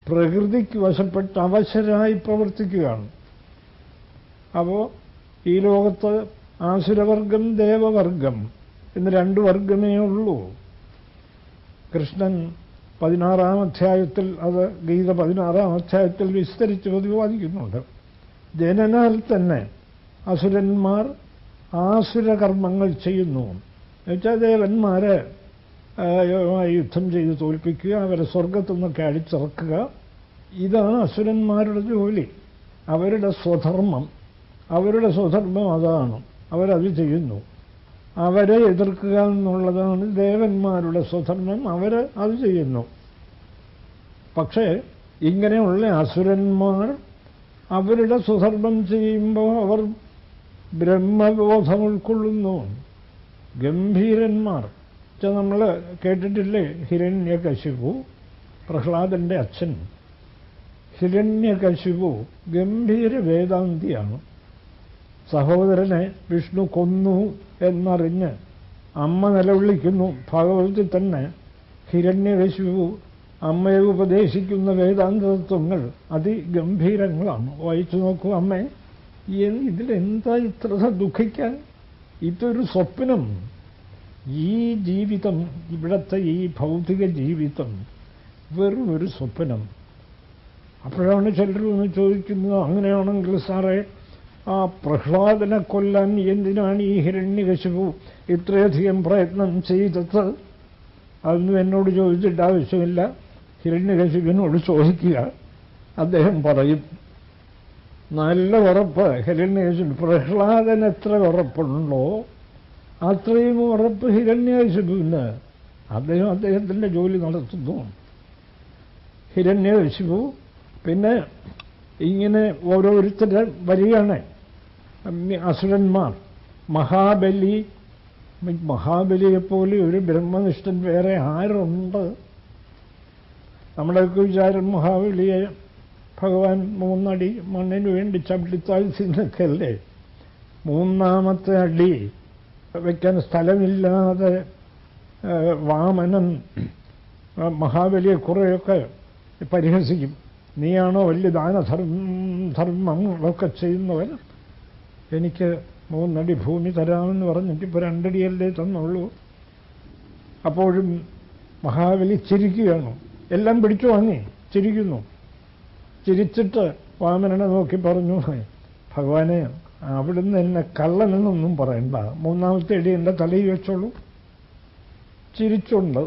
പ്രകൃതിക്ക് വശപ്പെട്ട് അവശരായി പ്രവർത്തിക്കുകയാണ്. അപ്പോൾ ഈ ലോകത്ത് ആസുരവർഗം ദേവവർഗം എന്ന് രണ്ട് വർഗമേ ഉള്ളൂ. കൃഷ്ണൻ 16-ാം അധ്യായത്തിൽ, അത് ഗീത 16-ാം അധ്യായത്തിൽ വിസ്തരിച്ച് പ്രതിപാദിക്കുന്നുണ്ട്. ജനനാൽ തന്നെ അസുരന്മാർ ആസുരകർമ്മങ്ങൾ ചെയ്യുന്നു. എന്നുവെച്ചാൽ ദേവന്മാരെ യുദ്ധം ചെയ്ത് തോൽപ്പിക്കുക, അവരെ സ്വർഗത്തു നിന്നൊക്കെ അടിച്ചിറക്കുക. ഇതാണ് അസുരന്മാരുടെ ജോലി, അവരുടെ സ്വധർമ്മം. അവരുടെ സ്വധർമ്മം അതാണ്, അവരത് ചെയ്യുന്നു. അവരെ എതിർക്കുക എന്നുള്ളതാണ് ദേവന്മാരുടെ സ്വധർമ്മം, അവർ അത് ചെയ്യുന്നു. പക്ഷേ ഇങ്ങനെയുള്ള അസുരന്മാർ അവരുടെ സ്വധർമ്മം ചെയ്യുമ്പോൾ അവർ ബ്രഹ്മബോധം ഉൾക്കൊള്ളുന്നു. ഗംഭീരന്മാർ. നമ്മൾ കേട്ടിട്ടില്ലേ, ഹിരണ്യകശിപു, പ്രഹ്ലാദന്റെ അച്ഛൻ ഹിരണ്യകശിപു ഗംഭീര വേദാന്തിയാണ്. സഹോദരനെ വിഷ്ണു കൊന്നു എന്നറിഞ്ഞ് അമ്മ നിലവിളിക്കുന്നു. ഭാഗവതത്തിൽ തന്നെ ഹിരണ്യകശിപു അമ്മയെ ഉപദേശിക്കുന്ന വേദാന്ത തത്വങ്ങൾ അതിഗംഭീരങ്ങളാണ്. വായിച്ചു നോക്കൂ. അമ്മേ, ഇതിലെന്താ ഇത്ര ദുഃഖിക്കാൻ? ഇതൊരു സ്വപ്നം. ഈ ജീവിതം, ഇവിടുത്തെ ഈ ഭൗതിക ജീവിതം വെറും ഒരു സ്വപ്നം. അപ്പോഴാണ് ചിലർ ഒന്ന് ചോദിക്കുന്നത്, അങ്ങനെയാണെങ്കിൽ സാറേ, ആ പ്രഹ്ലാദനെ കൊല്ലാൻ എന്തിനാണ് ഈ ഹിരണ്യകശിപു ഇത്രയധികം പ്രയത്നം ചെയ്തത്? അതൊന്നും എന്നോട് ചോദിച്ചിട്ട് ആവശ്യമില്ല. ഹിരണ്യകശിപുവിനോട് ചോദിക്കുക, അദ്ദേഹം പറയും. നല്ല ഉറപ്പ് ഹിരണ്യകശിപു. പ്രഹ്ലാദൻ എത്ര ഉറപ്പുണ്ടോ അത്രയും ഉറപ്പ് ഹിരണ്യകശിപുവിന്. അദ്ദേഹത്തിൻ്റെ ജോലി നടത്തുന്നു. ഹിരണ്യകശിപു പിന്നെ ഇങ്ങനെ ഓരോരുത്തരെ വരികയാണ്. അസുരന്മാർ, മഹാബലിയെപ്പോലെ ഒരു ബ്രഹ്മനിഷ്ഠൻ വേറെ ആരുണ്ട്? നമ്മുടെയൊക്കെ വിചാരം മഹാബലിയെ ഭഗവാൻ 3 അടി മണ്ണിന് വേണ്ടി ചവിട്ടിത്താഴ്ചയൊക്കെ അല്ലേ. 3ാമത്തെ അടി വയ്ക്കാൻ സ്ഥലമില്ലാതെ വാമനൻ മഹാബലിയെ കുറേയൊക്കെ പരിഹസിക്കും. നീയാണോ വലിയ ധർമ്മങ്ങളൊക്കെ ചെയ്യുന്നവൻ? എനിക്ക് 3 അടി ഭൂമി തരാമെന്ന് പറഞ്ഞിട്ട് ഇപ്പോൾ 2 അടിയല്ലേ തന്നുള്ളൂ. അപ്പോഴും മഹാബലി ചിരിക്കുകയാണ്. എല്ലാം പിടിച്ചു വാങ്ങി ചിരിക്കുന്നു. ചിരിച്ചിട്ട് വാമനനെ നോക്കി പറഞ്ഞു, ഭഗവാനെ, അവിടുന്ന് എന്നെ കള്ളനെന്നൊന്നും പറയണ്ട, 3ാമത്തെ അടി എൻ്റെ തലയിൽ വെച്ചോളൂ. ചിരിച്ചുണ്ട്